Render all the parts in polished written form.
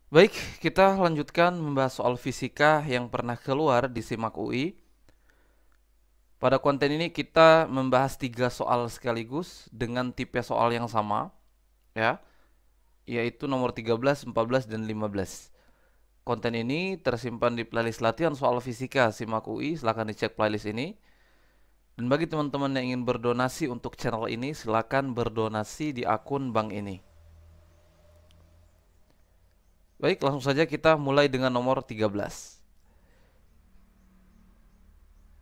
Baik, kita lanjutkan membahas soal fisika yang pernah keluar di SIMAK UI. Pada konten ini kita membahas 3 soal sekaligus dengan tipe soal yang sama, ya, yaitu nomor 13, 14, dan 15. Konten ini tersimpan di playlist latihan soal fisika SIMAK UI, silahkan dicek playlist ini. Dan bagi teman-teman yang ingin berdonasi untuk channel ini, silakan berdonasi di akun bank ini. Baik, langsung saja kita mulai dengan nomor 13.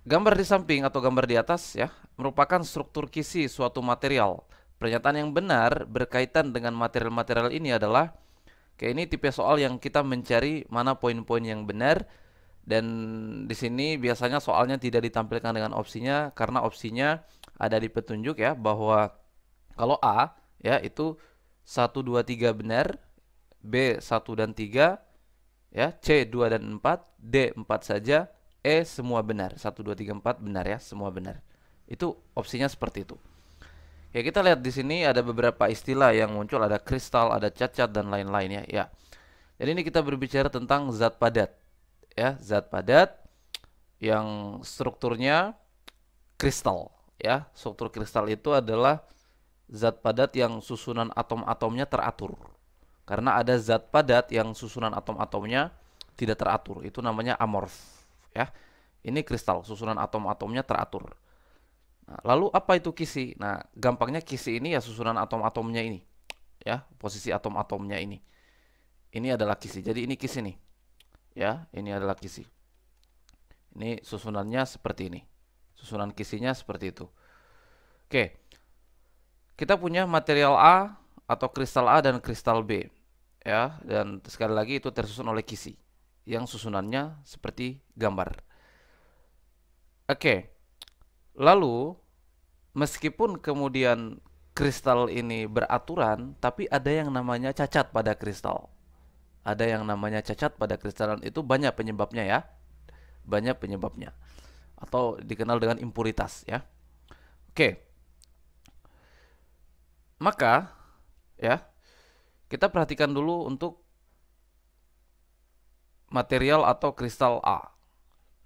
Gambar di samping atau gambar di atas ya merupakan struktur kisi suatu material. Pernyataan yang benar berkaitan dengan material-material ini adalah kayak ini tipe soal yang kita mencari mana poin-poin yang benar, dan di sini biasanya soalnya tidak ditampilkan dengan opsinya karena opsinya ada di petunjuk ya, bahwa kalau A ya itu 1, 2, 3 benar, B 1 dan 3, ya, C 2 dan 4, D 4 saja, E semua benar. 1, 2, 3, 4 benar ya, semua benar. Itu opsinya seperti itu. Ya, kita lihat di sini ada beberapa istilah yang muncul, ada kristal, ada cacat dan lain-lain ya. Ya. Jadi ini kita berbicara tentang zat padat. Ya, zat padat yang strukturnya kristal ya. Struktur kristal itu adalah zat padat yang susunan atom-atomnya teratur. Karena ada zat padat yang susunan atom-atomnya tidak teratur, itu namanya amorf ya. Ini kristal, susunan atom-atomnya teratur. Nah, lalu apa itu kisi? Nah, gampangnya kisi ini ya susunan atom-atomnya ini ya, posisi atom-atomnya ini. Ini adalah kisi. Jadi ini kisi nih. Ya, ini adalah kisi. Ini susunannya seperti ini. Susunan kisinya seperti itu. Oke. Kita punya material A atau kristal A dan kristal B. Ya, dan sekali lagi itu tersusun oleh kisi yang susunannya seperti gambar. Oke. Lalu meskipun kemudian kristal ini beraturan, tapi ada yang namanya cacat pada kristal. Ada yang namanya cacat pada kristal, dan itu banyak penyebabnya ya. Banyak penyebabnya. Atau dikenal dengan impuritas ya. Oke. Maka ya, kita perhatikan dulu untuk material atau kristal A.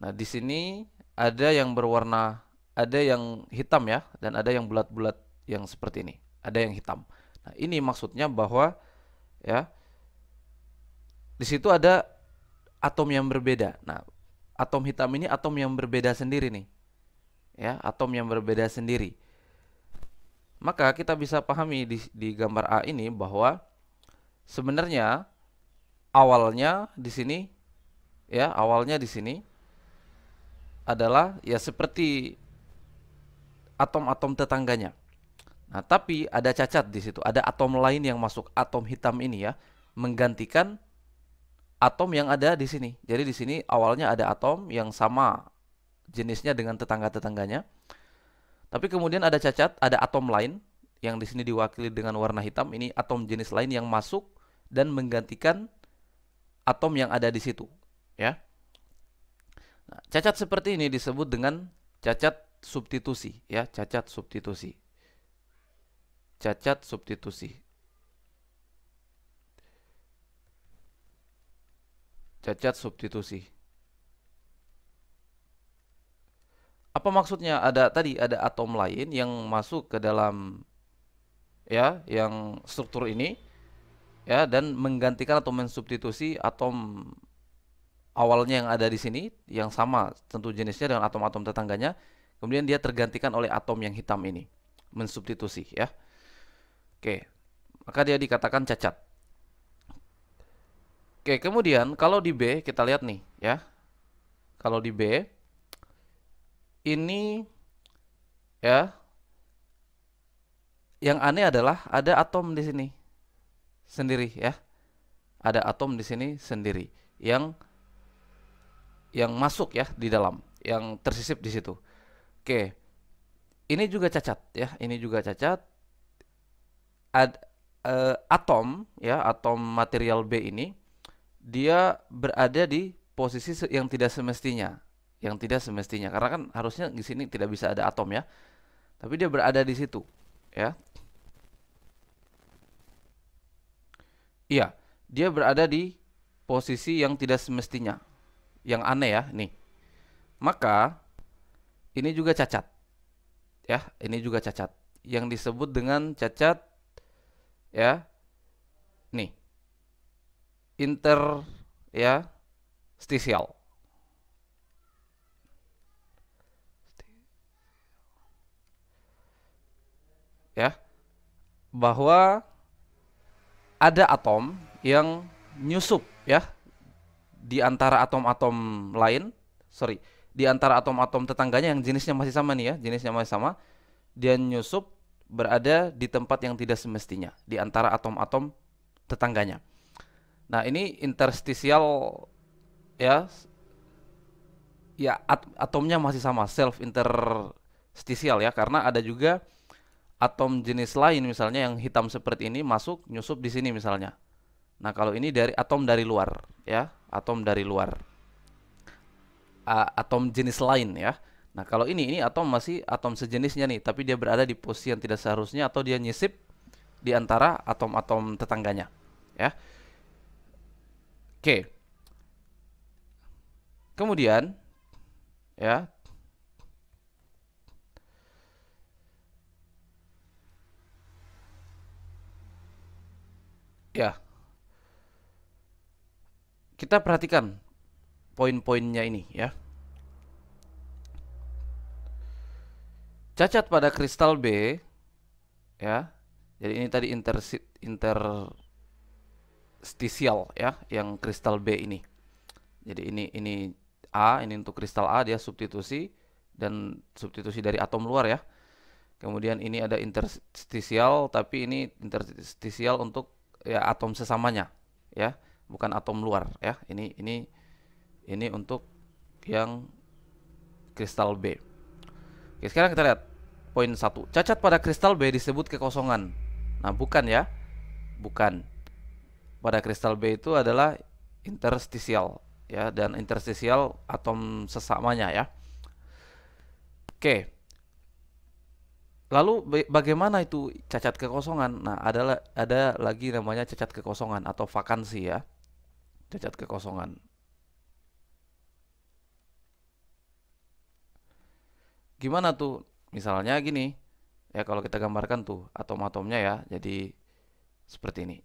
Nah, di sini ada yang berwarna, ada yang hitam ya, dan ada yang bulat-bulat yang seperti ini. Ada yang hitam. Nah, ini maksudnya bahwa ya, di situ ada atom yang berbeda. Nah, atom hitam ini atom yang berbeda sendiri nih. Ya, atom yang berbeda sendiri. Maka kita bisa pahami di gambar A ini bahwa sebenarnya awalnya di sini ya, awalnya di sini adalah ya seperti atom-atom tetangganya. Nah, tapi ada cacat di situ. Ada atom lain yang masuk, atom hitam ini ya, menggantikan atom yang ada di sini. Jadi di sini awalnya ada atom yang sama jenisnya dengan tetangga-tetangganya. Tapi kemudian ada cacat, ada atom lain yang di sini diwakili dengan warna hitam. Ini atom jenis lain yang masuk dan menggantikan atom yang ada di situ, ya. Nah, cacat seperti ini disebut dengan cacat substitusi, ya, cacat substitusi. Cacat substitusi. Cacat substitusi. Apa maksudnya? Ada tadi ada atom lain yang masuk ke dalam ya, yang struktur ini ya, dan menggantikan atau mensubstitusi atom awalnya yang ada di sini yang sama tentu jenisnya dengan atom-atom tetangganya, kemudian dia tergantikan oleh atom yang hitam ini, mensubstitusi ya. Oke, maka dia dikatakan cacat. Oke, kemudian kalau di B kita lihat nih ya. Kalau di B ini ya, yang aneh adalah ada atom di sini sendiri ya. Ada atom di sini sendiri yang masuk ya di dalam, yang tersisip di situ. Oke, ini juga cacat ya, ini juga cacat. Atom ya, atom material B ini dia berada di posisi yang tidak semestinya, yang tidak semestinya. Karena kan harusnya di sini tidak bisa ada atom ya, tapi dia berada di situ ya. Iya, dia berada di posisi yang tidak semestinya, yang aneh ya, nih. Maka ini juga cacat. Ya, ini juga cacat. Yang disebut dengan cacat ya, nih, inter ya stisial. Ya, bahwa ada atom yang nyusup ya di antara atom-atom lain, sorry, di antara atom-atom tetangganya yang jenisnya masih sama nih ya, jenisnya masih sama, dia nyusup berada di tempat yang tidak semestinya di antara atom-atom tetangganya. Nah, ini interstisial ya, ya atomnya masih sama, self interstisial ya, karena ada juga atom jenis lain misalnya yang hitam seperti ini masuk nyusup di sini misalnya. Nah, kalau ini dari atom dari luar ya, atom dari luar. Atom jenis lain ya. Nah, kalau ini atom masih atom sejenisnya nih, tapi dia berada di posisi yang tidak seharusnya atau dia nyisip di antara atom-atom tetangganya ya. Oke. Kemudian ya, ya, kita perhatikan poin-poinnya ini ya. Cacat pada kristal B ya. Jadi ini tadi interstisial ya, yang kristal B ini. Jadi ini A, ini untuk kristal A dia substitusi dan substitusi dari atom luar ya. Kemudian ini ada interstisial, tapi ini interstisial untuk ya atom sesamanya ya, bukan atom luar ya. Ini untuk yang kristal B. Oke, sekarang kita lihat poin 1. Cacat pada kristal B disebut kekosongan. Nah, bukan ya. Bukan. Pada kristal B itu adalah interstisial ya, dan interstisial atom sesamanya ya. Oke. Lalu bagaimana itu cacat kekosongan? Nah, ada lagi namanya cacat kekosongan atau vakansi ya. Cacat kekosongan. Gimana tuh? Misalnya gini. Ya, kalau kita gambarkan tuh atom-atomnya ya. Jadi seperti ini.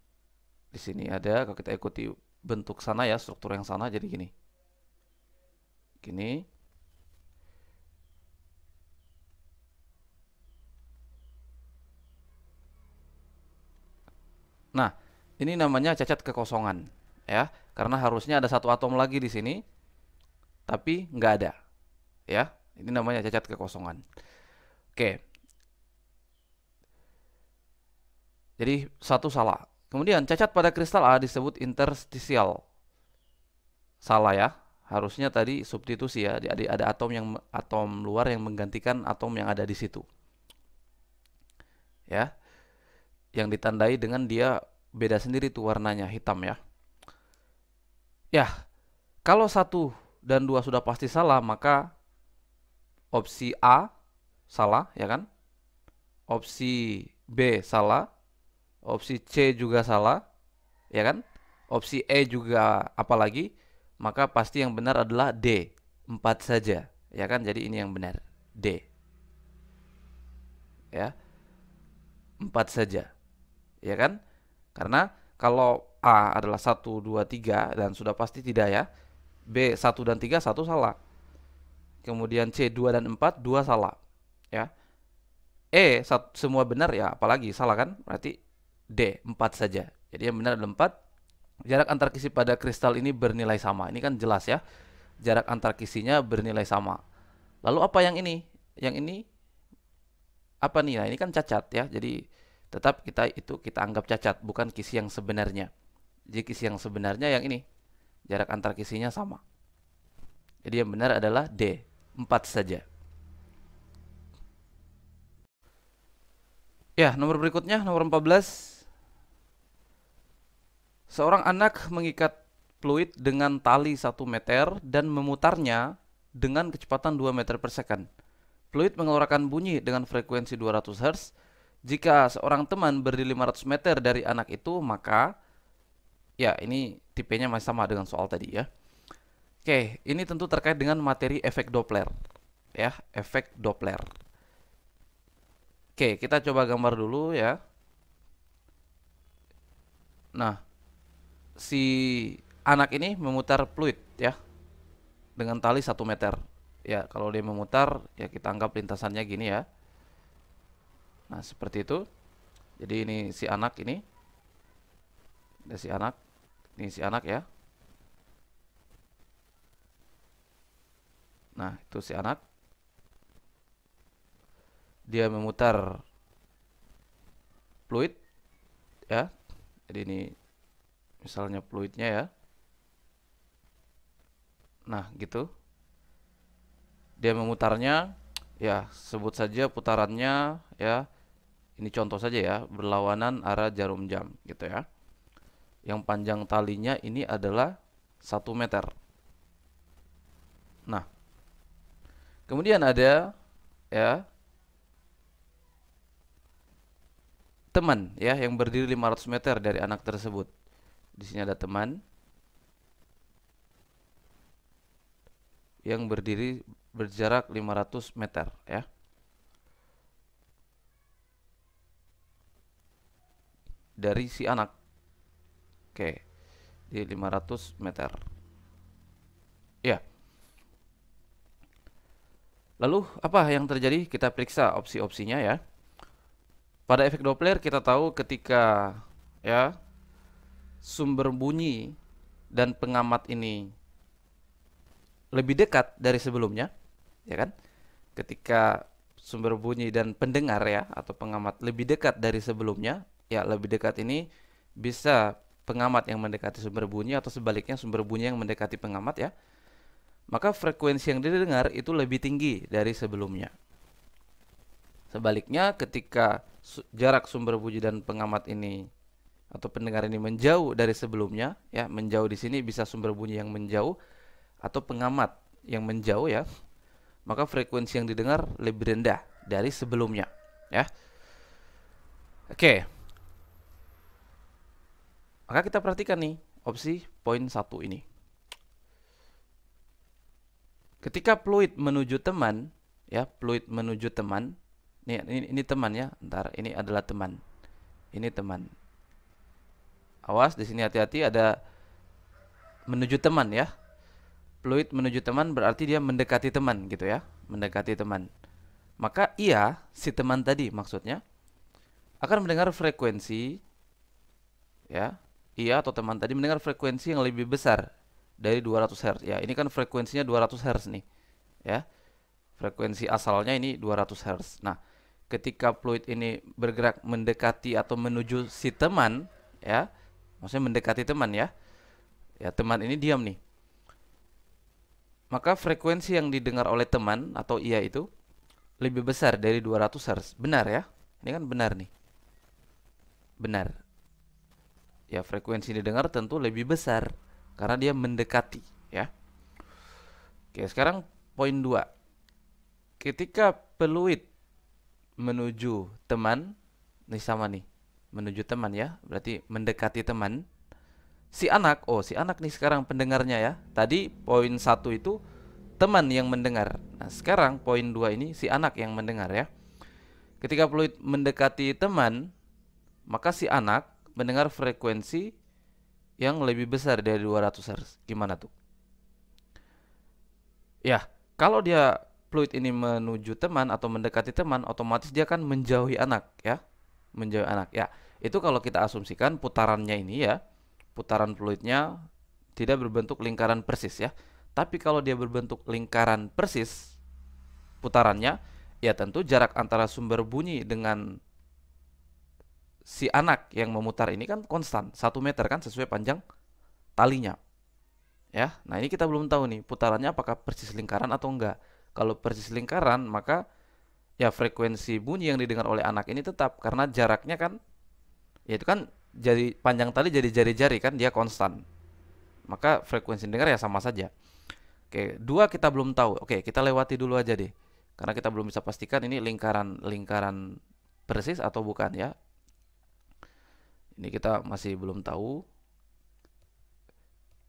Di sini ada, kalau kita ikuti bentuk sana ya, struktur yang sana jadi gini. Gini. Nah, ini namanya cacat kekosongan ya, karena harusnya ada satu atom lagi di sini, tapi nggak ada ya. Ini namanya cacat kekosongan. Oke. Jadi satu salah. Kemudian cacat pada kristal A disebut interstisial. Salah ya. Harusnya tadi substitusi ya. Ada atom luar yang menggantikan atom yang ada di situ. Ya. Yang ditandai dengan dia beda sendiri tuh warnanya, hitam ya. Ya, kalau 1 dan 2 sudah pasti salah, maka opsi A salah ya kan? Opsi B salah, opsi C juga salah, ya kan? Opsi E juga apalagi, maka pasti yang benar adalah D, 4 saja, ya kan? Jadi ini yang benar, D. Ya, 4 saja. Ya kan? Karena kalau A adalah 1, 2, 3 dan sudah pasti tidak ya. B 1 dan 3 1 salah. Kemudian C 2 dan 4 2 salah. Ya. E semua benar ya, apalagi salah kan? Berarti D 4 saja. Jadi yang benar adalah 4. Jarak antar kisi pada kristal ini bernilai sama. Ini kan jelas ya. Jarak antar kisinya bernilai sama. Lalu apa yang ini? Yang ini apa nih? Nah, ini kan cacat ya. Jadi tetap kita anggap cacat, bukan kisi yang sebenarnya. Jadi kisi yang sebenarnya yang ini. Jarak antar kisinya sama. Jadi yang benar adalah D, 4 saja. Ya, nomor berikutnya, nomor 14. Seorang anak mengikat fluid dengan tali 1 meter dan memutarnya dengan kecepatan 2 meter per second. Fluid mengeluarkan bunyi dengan frekuensi 200 Hz. Jika seorang teman berdiri 500 meter dari anak itu, maka Ya, ini tipenya masih sama dengan soal tadi ya. Oke, ini tentu terkait dengan materi efek Doppler. Ya, efek Doppler. Oke, kita coba gambar dulu ya. Nah, si anak ini memutar fluid ya dengan tali 1 meter. Ya, kalau dia memutar, ya kita anggap lintasannya gini ya. Nah, seperti itu. Jadi ini si anak ini. Ada si anak. Ini si anak ya. Nah, itu si anak. Dia memutar fluid ya. Jadi ini misalnya fluidnya ya. Nah, gitu. Dia memutarnya, ya sebut saja putarannya ya. Ini contoh saja ya, berlawanan arah jarum jam gitu ya. Yang panjang talinya ini adalah 1 meter. Nah, kemudian ada ya teman ya yang berdiri 500 meter dari anak tersebut. Di sini ada teman yang berdiri berjarak 500 meter ya. Dari si anak. Oke. Di 500 meter. Ya. Lalu apa yang terjadi? Kita periksa opsi-opsinya ya. Pada efek Doppler kita tahu ketika ya sumber bunyi dan pengamat ini lebih dekat dari sebelumnya, ya kan? Ketika sumber bunyi dan pendengar ya atau pengamat lebih dekat dari sebelumnya, ya lebih dekat ini bisa pengamat yang mendekati sumber bunyi atau sebaliknya sumber bunyi yang mendekati pengamat ya. Maka frekuensi yang didengar itu lebih tinggi dari sebelumnya. Sebaliknya ketika jarak sumber bunyi dan pengamat ini atau pendengar ini menjauh dari sebelumnya ya, menjauh di sini bisa sumber bunyi yang menjauh atau pengamat yang menjauh ya, maka frekuensi yang didengar lebih rendah dari sebelumnya ya. Oke. Maka kita perhatikan nih opsi poin 1 ini. Ketika fluid menuju teman ya, fluid menuju teman. Ini teman ya, ntar ini adalah teman. Ini teman. Awas di sini hati-hati ada menuju teman ya. Fluid menuju teman berarti dia mendekati teman gitu ya, mendekati teman. Maka ia, si teman tadi maksudnya, akan mendengar frekuensi ya. Ia atau teman tadi mendengar frekuensi yang lebih besar dari 200 Hz. Ya, ini kan frekuensinya 200 Hz nih. Ya. Frekuensi asalnya ini 200 Hz. Nah, ketika fluid ini bergerak mendekati atau menuju si teman ya, maksudnya mendekati teman ya. Ya, teman ini diam nih. Maka frekuensi yang didengar oleh teman atau ia itu lebih besar dari 200 Hz. Benar ya? Ini kan benar nih. Benar. Ya, frekuensi yang didengar tentu lebih besar karena dia mendekati ya. Oke, sekarang poin 2. Ketika fluid menuju teman, nih sama nih, menuju teman ya, berarti mendekati teman. Si anak nih sekarang pendengarnya ya. Tadi poin 1 itu teman yang mendengar. Nah, sekarang poin 2 ini si anak yang mendengar ya. Ketika fluid mendekati teman, maka si anak mendengar frekuensi yang lebih besar dari 200 Hz. Gimana tuh? Ya, kalau dia fluid ini menuju teman atau mendekati teman, otomatis dia akan menjauhi anak ya. Menjauhi anak. Ya, itu kalau kita asumsikan putarannya ini ya, putaran fluidnya tidak berbentuk lingkaran persis ya. Tapi kalau dia berbentuk lingkaran persis putarannya, ya tentu jarak antara sumber bunyi dengan si anak yang memutar ini kan konstan, 1 meter kan sesuai panjang talinya. Ya, nah ini kita belum tahu nih putarannya apakah persis lingkaran atau enggak. Kalau persis lingkaran, maka ya frekuensi bunyi yang didengar oleh anak ini tetap karena jaraknya kan, ya itu kan jadi panjang tali jadi jari-jari kan dia konstan. Maka frekuensi dengar ya sama saja. Oke, 2 kita belum tahu. Oke, kita lewati dulu aja deh. Karena kita belum bisa pastikan ini lingkaran persis atau bukan ya. Ini kita masih belum tahu.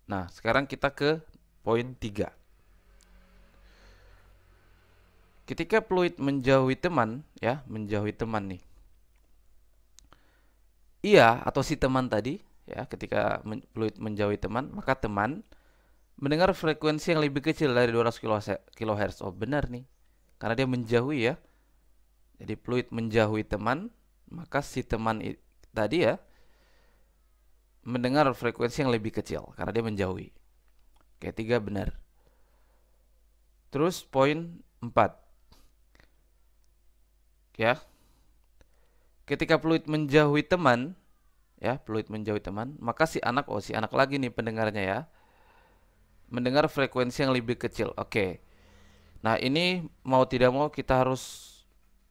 Nah, sekarang kita ke poin 3. Ketika fluid menjauhi teman, ya, menjauhi teman nih. Ia atau si teman tadi, ya, ketika fluid menjauhi teman, maka teman mendengar frekuensi yang lebih kecil dari 200 kHz. Oh, benar nih. Karena dia menjauhi ya. Jadi fluid menjauhi teman, maka si teman tadi ya mendengar frekuensi yang lebih kecil karena dia menjauhi. Oke, 3 benar. Terus poin 4. Ya. Ketika fluid menjauhi teman, ya, fluid menjauhi teman, maka si anak lagi nih pendengarnya ya, mendengar frekuensi yang lebih kecil. Oke. Nah, ini mau tidak mau kita harus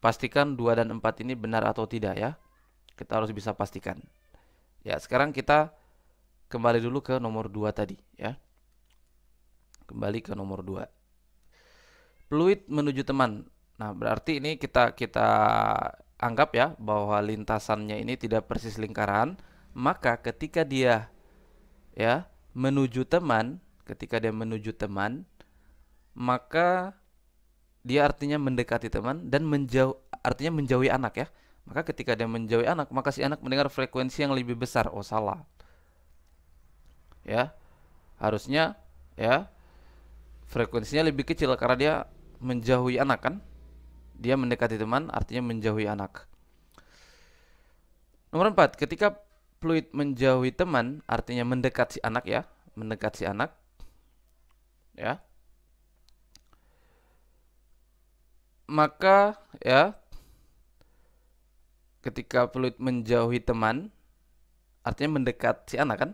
pastikan 2 dan 4 ini benar atau tidak ya. Kita harus bisa pastikan. Ya, sekarang kita kembali dulu ke nomor 2 tadi ya. Kembali ke nomor 2. Fluid menuju teman. Nah, berarti ini kita anggap ya bahwa lintasannya ini tidak persis lingkaran, maka ketika dia ya menuju teman, maka dia artinya mendekati teman dan artinya menjauhi anak ya. Maka ketika dia menjauhi anak, maka si anak mendengar frekuensi yang lebih besar. Oh, salah. Ya. Harusnya ya frekuensinya lebih kecil karena dia menjauhi anak kan. Dia mendekati teman artinya menjauhi anak. Nomor 4, ketika fluid menjauhi teman artinya mendekat si anak ya, mendekat si anak. Ya. Maka ya ketika fluid menjauhi teman artinya mendekat si anak kan?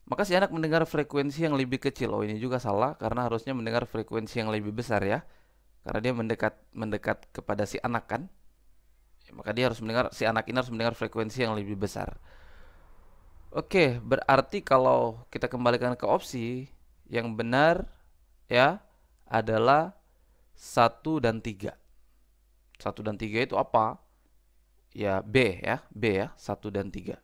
Maka si anak mendengar frekuensi yang lebih kecil. Oh, ini juga salah karena harusnya mendengar frekuensi yang lebih besar ya. Karena dia mendekat kepada si anak kan? Maka si anak ini harus mendengar frekuensi yang lebih besar. Oke, berarti kalau kita kembalikan ke opsi, yang benar ya adalah 1 dan 3. 1 dan 3 itu apa? Ya B ya, 1 dan 3.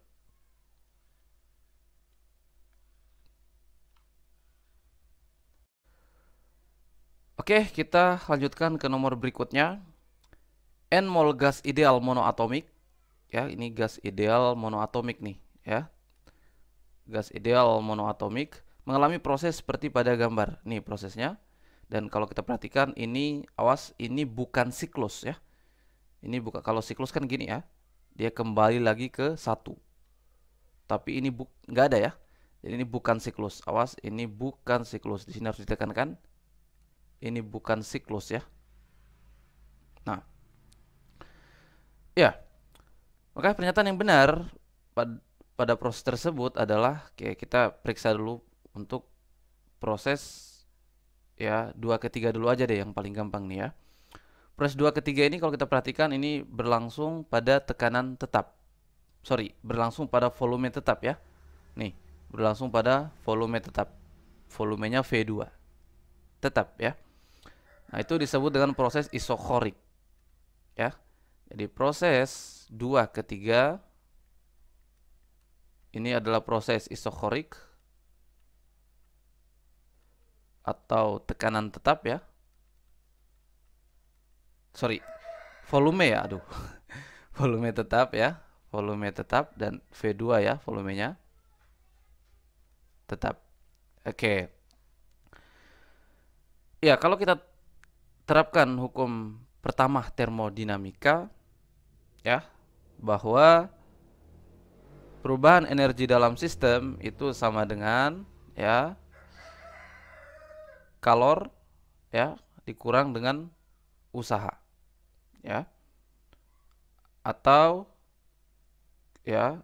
Oke, kita lanjutkan ke nomor berikutnya. N mol gas ideal monoatomik. Ya, ini gas ideal monoatomik nih, ya. Gas ideal monoatomik mengalami proses seperti pada gambar. Nih prosesnya. Dan kalau kita perhatikan ini, awas, ini bukan siklus ya. Ini bukan, kalau siklus kan gini ya. Dia kembali lagi ke 1. Tapi ini nggak ada ya. Jadi ini bukan siklus. Awas, ini bukan siklus. Di sini harus ditekankan. Ini bukan siklus ya. Nah, ya, maka pernyataan yang benar pada proses tersebut adalah kita periksa dulu untuk proses ya 2 ketiga dulu aja deh yang paling gampang nih ya. Proses 2 ketiga ini kalau kita perhatikan ini berlangsung pada tekanan tetap. Berlangsung pada volume tetap ya. Nih, berlangsung pada volume tetap. Volumenya V2. Tetap ya. Nah, itu disebut dengan proses isokorik. Ya. Jadi proses 2 ketiga ini adalah proses isokorik atau tekanan tetap ya. Volume ya, aduh. Volume tetap ya. Volume tetap dan V2 ya, volumenya tetap. Oke. Ya, kalau kita terapkan hukum pertama termodinamika ya, bahwa perubahan energi dalam sistem itu sama dengan ya kalor ya dikurang dengan usaha ya, atau ya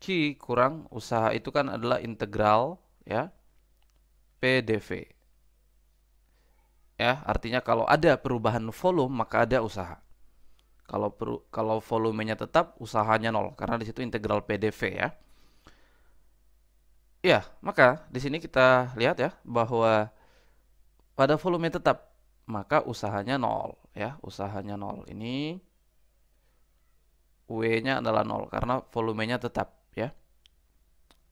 Q kurang usaha itu kan adalah integral ya PdV ya, artinya kalau ada perubahan volume maka ada usaha. Kalau volumenya tetap, usahanya 0 karena di situ integral PdV ya. Ya, maka di sini kita lihat ya bahwa pada volume tetap maka usahanya 0 ya, usahanya 0. Ini W-nya adalah 0 karena volumenya tetap ya.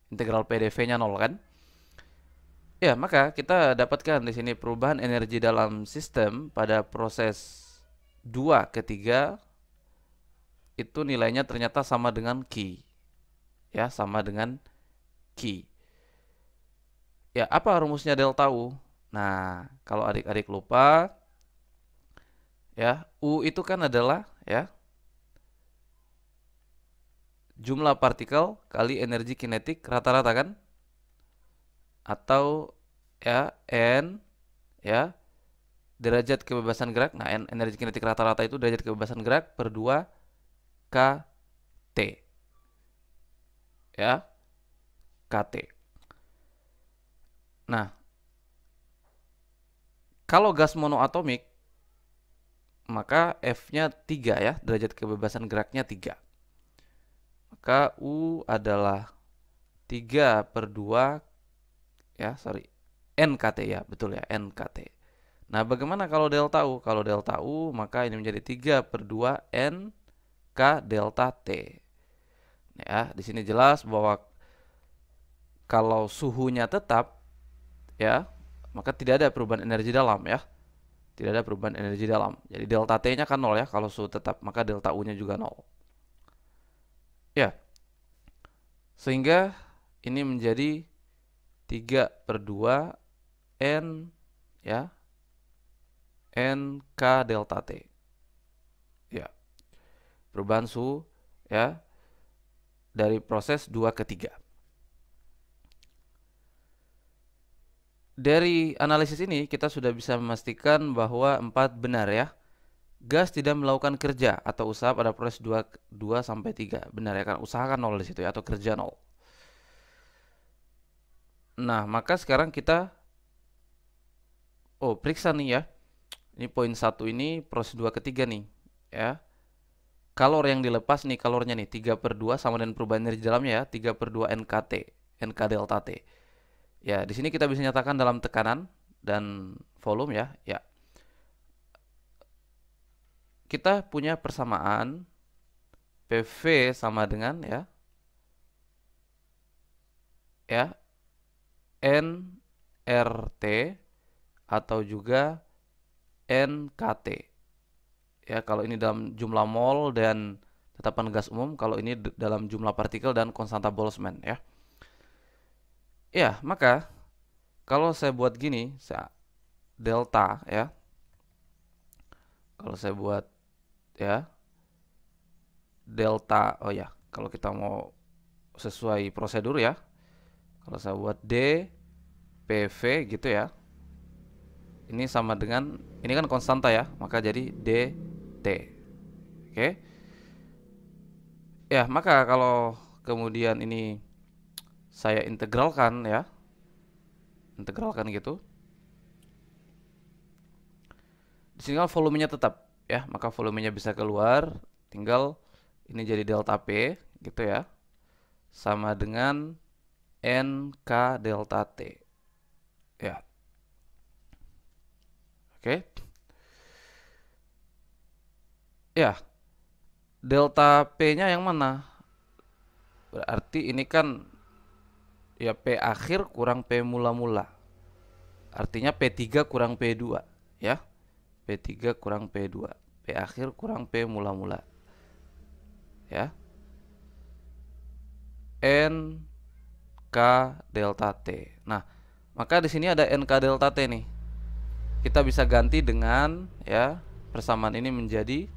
Integral PdV-nya 0 kan? Ya, maka kita dapatkan di sini perubahan energi dalam sistem pada proses 2 ke 3 itu nilainya ternyata sama dengan Q. Ya, sama dengan Q. Ya, apa rumusnya delta U? Nah, kalau adik-adik lupa, ya, U itu kan adalah ya jumlah partikel kali energi kinetik rata-rata kan? Atau ya N ya derajat kebebasan gerak. Nah, N energi kinetik rata-rata itu derajat kebebasan gerak per 2 KT. Ya, KT. Nah, kalau gas monoatomik maka F-nya 3 ya, derajat kebebasan geraknya 3. Maka U adalah 3 per 2 ya, sorry, NKT ya, betul ya, NKT. Nah, bagaimana kalau delta U? Kalau delta U, maka ini menjadi 3 per 2 N K delta T. Ya, di sini jelas bahwa kalau suhunya tetap, ya, maka tidak ada perubahan energi dalam ya. Tidak ada perubahan energi dalam. Jadi delta T-nya kan 0 ya, kalau suhu tetap, maka delta U-nya juga 0. Ya, sehingga ini menjadi 3 per 2 N ya, NK delta T. Ya, perubahan suhu ya dari proses 2 ke 3. Dari analisis ini kita sudah bisa memastikan bahwa 4 benar ya. Gas tidak melakukan kerja atau usaha pada proses 2 sampai 3. Benar ya, kan usaha kan 0 di situ ya, atau kerja 0. Nah, maka sekarang kita periksa nih ya. Ini poin 1 ini proses 2 ke 3 nih ya. Kalor yang dilepas nih, kalornya nih 3 per 2 sama dengan perubahan energi dalamnya ya, 3 per 2 NKT, NK delta T. Ya, di sini kita bisa nyatakan dalam tekanan dan volume ya. Ya. Kita punya persamaan PV sama dengan ya nRT atau juga NKT. Ya, kalau ini dalam jumlah mol dan tetapan gas umum, kalau ini dalam jumlah partikel dan konstanta Boltzmann ya. Ya, maka kalau saya buat gini, delta ya. Kalau saya buat ya delta, kalau kita mau sesuai prosedur ya. Kalau saya buat D PV gitu ya. Ini sama dengan, ini kan konstanta ya, maka jadi DT. Oke. Ya, maka kalau kemudian ini saya integralkan ya. Integralkan gitu. Di sini kan volumenya tetap ya, maka volumenya bisa keluar, tinggal ini jadi delta P gitu ya. Sama dengan NK delta T. Ya. Oke. Ya. Delta P-nya yang mana? Berarti ini kan ya P akhir kurang P mula-mula. Artinya P3 kurang P2 ya. P3 kurang P2. P akhir kurang P mula-mula. Ya. NK delta T. Nah, maka di sini ada NK delta T nih. Kita bisa ganti dengan ya persamaan ini menjadi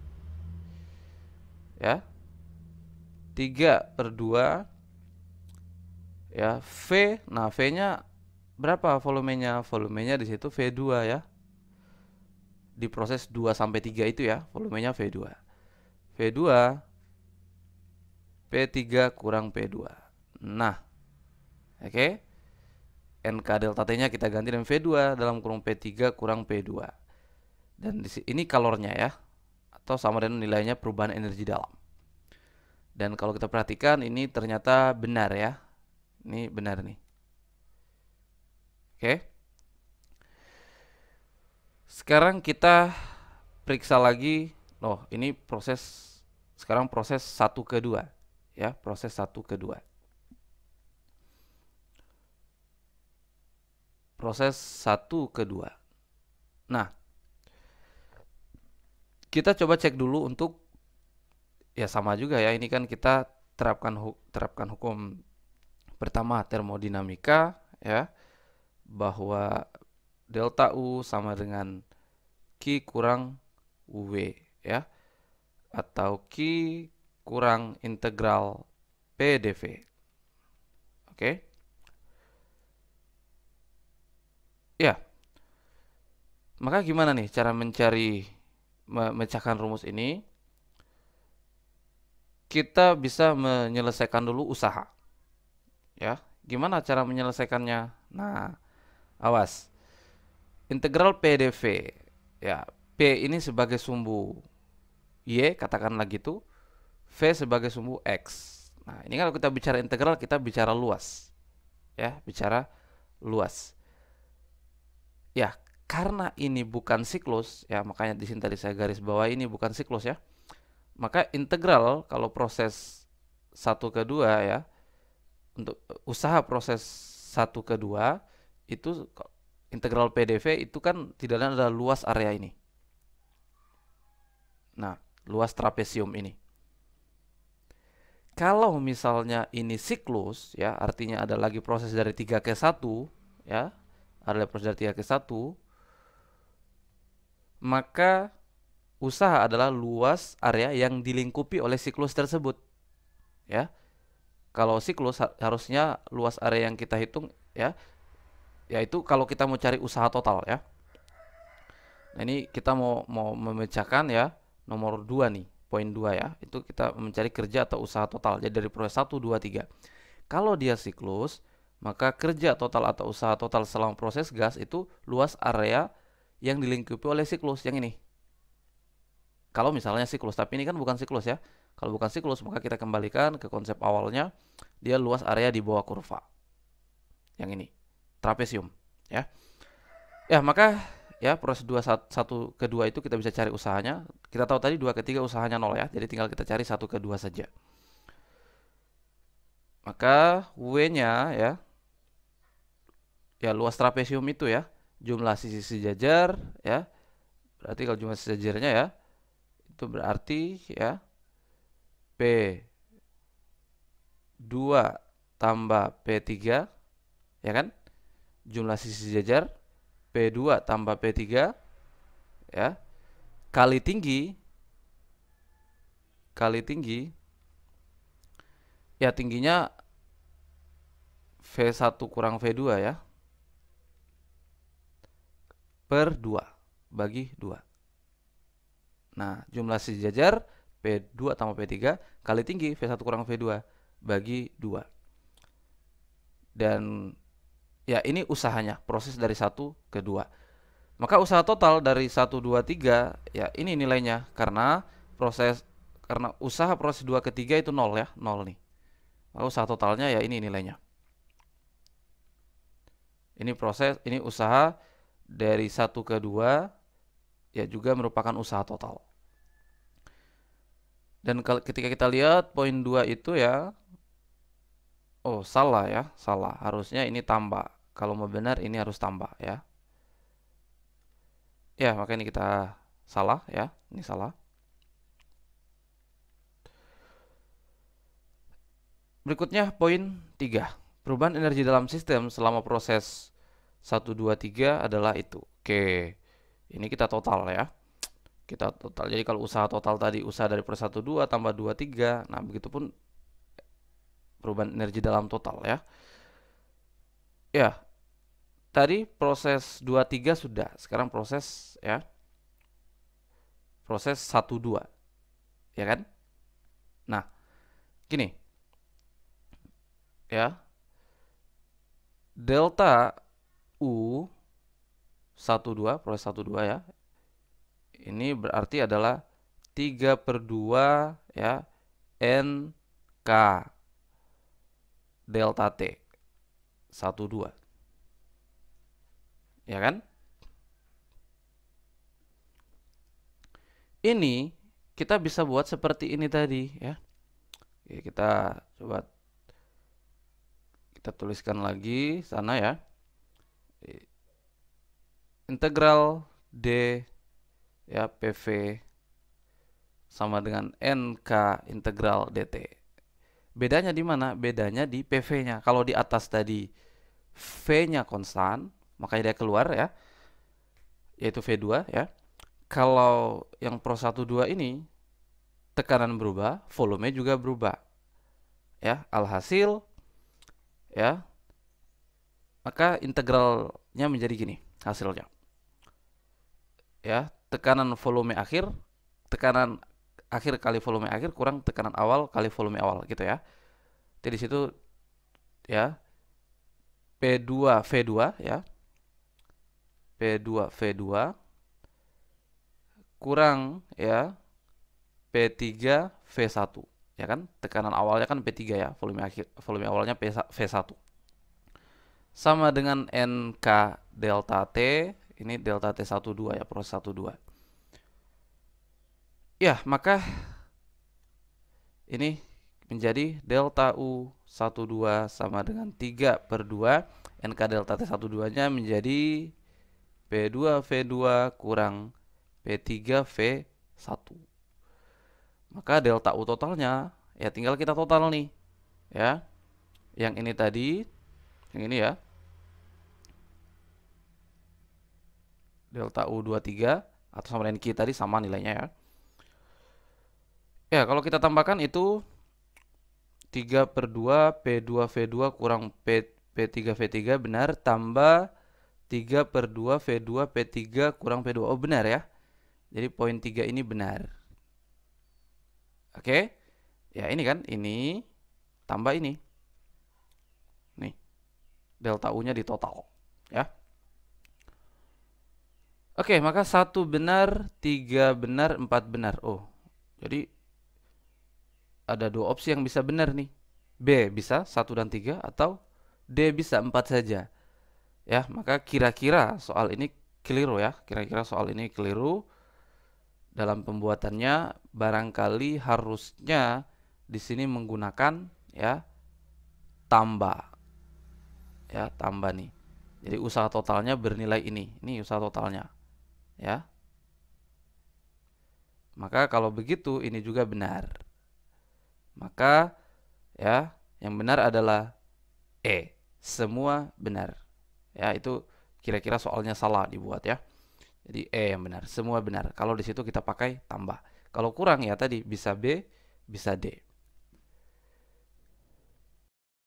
ya 3 per 2 ya V. Nah, V-nya berapa volumenya? Volumenya di situ V2 ya. Di proses 2 sampai 3 itu ya, volumenya V2. V2 P3 kurang P2. Nah, oke. NK delta T-nya kita ganti dengan V2 dalam kurung P3 kurang P2. Dan ini kalornya ya, atau sama dengan nilainya perubahan energi dalam. Dan kalau kita perhatikan ini ternyata benar ya. Ini benar nih. Oke. Sekarang kita periksa lagi. Ini sekarang proses 1 ke 2 ya, proses 1 ke 2. proses 1 ke 2. Nah, kita coba cek dulu untuk, ya sama juga ya, ini kan kita terapkan hukum pertama termodinamika ya, bahwa delta U sama dengan Q kurang UV ya, atau Q kurang integral P dV. Oke. Ya. Maka gimana nih cara memecahkan rumus ini? Kita bisa menyelesaikan dulu usaha. Ya, gimana cara menyelesaikannya? Nah, awas. Integral P dV. Ya, P ini sebagai sumbu Y, katakanlah gitu. V sebagai sumbu X. Nah, ini kalau kita bicara integral, kita bicara luas. Ya, bicara luas. Ya, karena ini bukan siklus, ya makanya di sini tadi saya garis bawah ini bukan siklus ya. Maka integral kalau proses 1 ke 2 ya, untuk usaha proses 1 ke 2 itu integral PDV itu kan tidak lain adalah luas area ini. Nah, luas trapesium ini. Kalau misalnya ini siklus ya, artinya ada lagi proses dari 3 ke 1 ya, ada proses dari 3 ke 1, maka usaha adalah luas area yang dilingkupi oleh siklus tersebut ya. Kalau siklus harusnya luas area yang kita hitung ya, yaitu kalau kita mau cari usaha total ya. Nah, ini kita mau memecahkan ya nomor 2 nih, poin 2 ya. Itu kita mencari kerja atau usaha total. Jadi dari proses 1, 2, 3. Kalau dia siklus, maka kerja total atau usaha total selama proses gas itu luas area yang dilingkupi oleh siklus yang ini. Kalau misalnya siklus, tapi ini kan bukan siklus ya. Kalau bukan siklus, maka kita kembalikan ke konsep awalnya, dia luas area di bawah kurva. Yang ini, trapesium ya. Ya, maka ya proses 1 ke 2 itu kita bisa cari usahanya. Kita tahu tadi 2 ke 3 usahanya 0 ya. Jadi tinggal kita cari 1 ke 2 saja. Maka W-nya ya luas trapesium itu ya, jumlah sisi sejajar ya. Berarti kalau jumlah sejajarnya ya, itu berarti ya P2 tambah P3 ya kan? Jumlah sisi sejajar P2 tambah P3 ya, kali tinggi ya, tingginya V1 kurang V2 ya, per 2 bagi 2. Nah, jumlah sejajar P2 tambah P3 kali tinggi V1 kurang V2 bagi 2. Dan ya ini usahanya, proses dari 1 ke 2. Maka usaha total dari 1, 2, 3 ya ini nilainya, karena usaha proses 2 ke 3 itu 0 ya, 0 nih. Maka usaha totalnya ya ini nilainya. Ini usaha dari 1 ke 2 ya juga merupakan usaha total. Dan ketika kita lihat poin 2 itu ya, oh salah ya, salah. Harusnya ini tambah. Kalau mau benar ini harus tambah ya. Ya, maka ini kita salah ya, ini salah. Berikutnya poin 3. Perubahan energi dalam sistem selama proses 1, 2, 3 adalah itu. Oke, ini kita total ya. Kita total. Jadi kalau usaha total tadi usaha dari proses 1, 2 tambah 2, 3. Nah, begitupun perubahan energi dalam total ya. Ya, tadi proses 2, 3 sudah. Sekarang proses ya, proses 1, 2 ya kan. Nah, gini ya, delta U 1, 2, proses 1, 2 ya, ini berarti adalah 3/2 ya NK delta T 1, 2 ya kan. Ini kita bisa buat seperti ini tadi ya. Oke, kita coba kita tuliskan lagi sana ya. integral D ya PV sama dengan NK integral DT. Bedanya di mana? Bedanya di PV-nya. Kalau di atas tadi V-nya konstan, makanya dia keluar ya, yaitu V2 ya. Kalau yang Pro 12 ini tekanan berubah, volume juga berubah. Ya, alhasil ya, maka integralnya menjadi gini hasilnya. Ya, tekanan volume akhir, tekanan akhir kali volume akhir kurang tekanan awal kali volume awal gitu ya. Jadi di situ ya P2 V2 ya. P2 V2 kurang ya P3 V1 ya kan? Tekanan awalnya kan P3 ya, volume awalnya V1. Sama dengan NK delta T, ini delta T12 ya, proses 12. Ya, maka ini menjadi delta U12 sama dengan 3/2. NK delta T12-nya menjadi P2 V2 kurang P3 V1. Maka delta U totalnya ya tinggal kita total nih. Ya. Yang ini tadi, yang ini ya. Delta U23 atau sama dengan Q tadi sama nilainya ya. Ya, kalau kita tambahkan itu 3/2 P2 V2 kurang P3 V3 benar, tambah 3/2 V2 P3 kurang P2. Oh, benar ya. Jadi poin 3 ini benar. Oke. Ya, ini kan, ini tambah ini. Nih. Delta U-nya di total, ya. Oke, maka 1 benar, 3 benar, 4 benar. Oh. Jadi ada dua opsi yang bisa benar nih. B bisa 1 dan 3 atau D bisa 4 saja. Ya, maka kira-kira soal ini keliru ya. Kira-kira soal ini keliru. Dalam pembuatannya barangkali harusnya di sini menggunakan ya tambah. Ya, tambah nih. Jadi usaha totalnya bernilai ini. Ini usaha totalnya. Ya. Maka kalau begitu ini juga benar. Maka ya, yang benar adalah E. Semua benar. Ya, itu kira-kira soalnya salah dibuat ya. Jadi E yang benar, semua benar. Kalau di situ kita pakai tambah. Kalau kurang ya tadi bisa B, bisa D.